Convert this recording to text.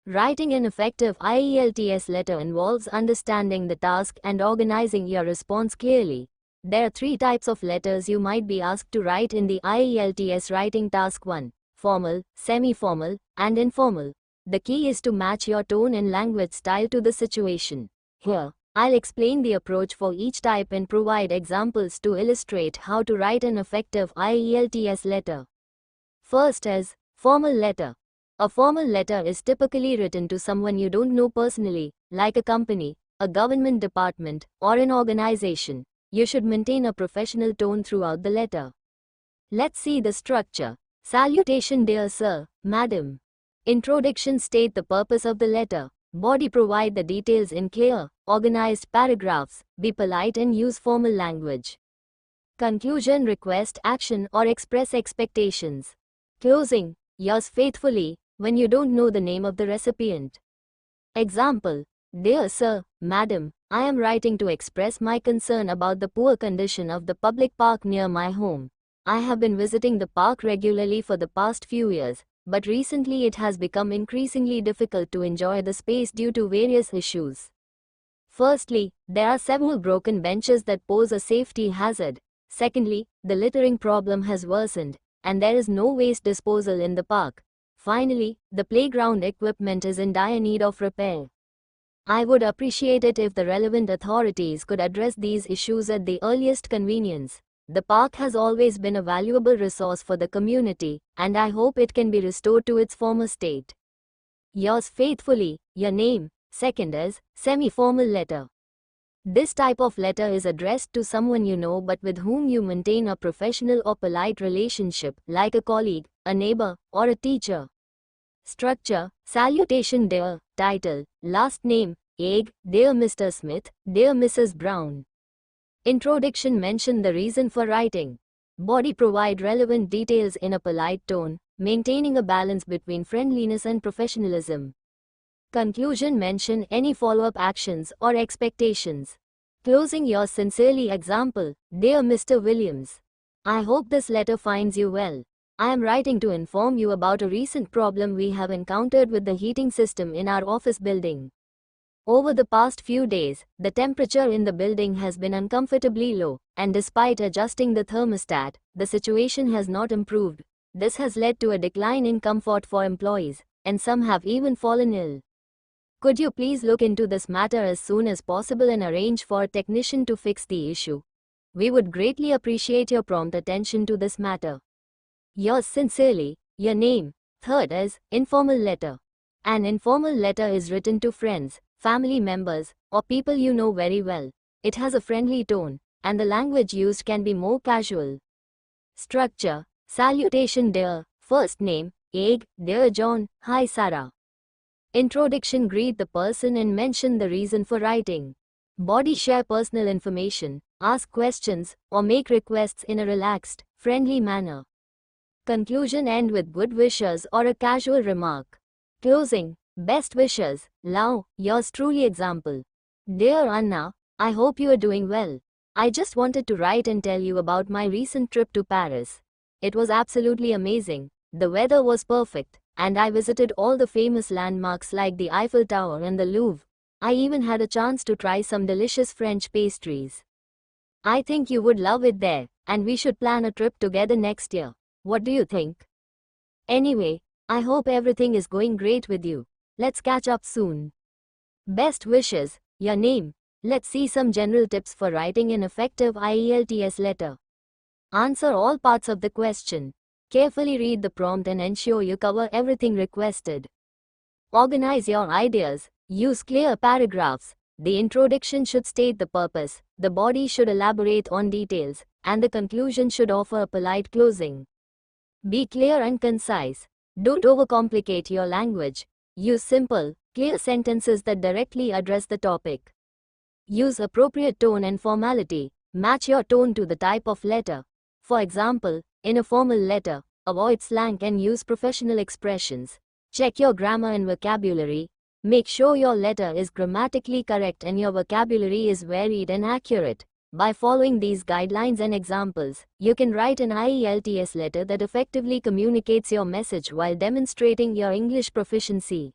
Writing an effective IELTS letter involves understanding the task and organizing your response clearly. There are 3 types of letters you might be asked to write in the IELTS writing task 1: formal, semi-formal, and informal. The key is to match your tone and language style to the situation. Here, I'll explain the approach for each type and provide examples to illustrate how to write an effective IELTS letter. First is formal letter. A formal letter is typically written to someone you don't know personally, like a company, a government department, or an organization. You should maintain a professional tone throughout the letter. Let's see the structure. Salutation: Dear Sir, Madam. Introduction: State the purpose of the letter. Body: Provide the details in clear, organized paragraphs. Be polite and use formal language. Conclusion: Request action or express expectations. Closing: Yours faithfully, when you don't know the name of the recipient. Example: Dear Sir, Madam, I am writing to express my concern about the poor condition of the public park near my home. I have been visiting the park regularly for the past few years, but recently it has become increasingly difficult to enjoy the space due to various issues. Firstly, there are several broken benches that pose a safety hazard. Secondly, the littering problem has worsened, and there is no waste disposal in the park. Finally, the playground equipment is in dire need of repair. I would appreciate it if the relevant authorities could address these issues at the earliest convenience. The park has always been a valuable resource for the community, and I hope it can be restored to its former state. Yours faithfully, your name. Second is semi-formal letter. This type of letter is addressed to someone you know but with whom you maintain a professional or polite relationship, like a colleague, a neighbor, or a teacher. Structure: Salutation: Dear. Title: Last name: Egg. Dear Mr. Smith, Dear Mrs. Brown. Introduction: Mention the reason for writing. Body: Provide relevant details in a polite tone, maintaining a balance between friendliness and professionalism. Conclusion: Mention any follow-up actions or expectations. Closing: Yours sincerely. Example: Dear Mr. Williams, I hope this letter finds you well. I am writing to inform you about a recent problem we have encountered with the heating system in our office building. Over the past few days, the temperature in the building has been uncomfortably low, and despite adjusting the thermostat, the situation has not improved. This has led to a decline in comfort for employees, and some have even fallen ill. Could you please look into this matter as soon as possible and arrange for a technician to fix the issue? We would greatly appreciate your prompt attention to this matter. Yours sincerely, your name. Third is informal letter. An informal letter is written to friends, family members, or people you know very well. It has a friendly tone, and the language used can be more casual. Structure: Salutation: Dear. First name: Egg. Dear John, hi Sarah. Introduction: Greet the person and mention the reason for writing. Body: Share personal information, ask questions, or make requests in a relaxed, friendly manner. Conclusion: End with good wishes or a casual remark. Closing: Best wishes, love, yours truly. Example: Dear Anna, I hope you are doing well. I just wanted to write and tell you about my recent trip to Paris. It was absolutely amazing. The weather was perfect, and I visited all the famous landmarks like the Eiffel Tower and the Louvre. I even had a chance to try some delicious French pastries. I think you would love it there, and we should plan a trip together next year. What do you think? Anyway, I hope everything is going great with you. Let's catch up soon. Best wishes, your name. Let's see some general tips for writing an effective IELTS letter. Answer all parts of the question. Carefully read the prompt and ensure you cover everything requested. Organize your ideas. Use clear paragraphs. The introduction should state the purpose, the body should elaborate on details, and the conclusion should offer a polite closing. Be clear and concise. Don't overcomplicate your language. Use simple, clear sentences that directly address the topic. Use appropriate tone and formality. Match your tone to the type of letter. For example, in a formal letter, avoid slang and use professional expressions. Check your grammar and vocabulary. Make sure your letter is grammatically correct and your vocabulary is varied and accurate. By following these guidelines and examples, you can write an IELTS letter that effectively communicates your message while demonstrating your English proficiency.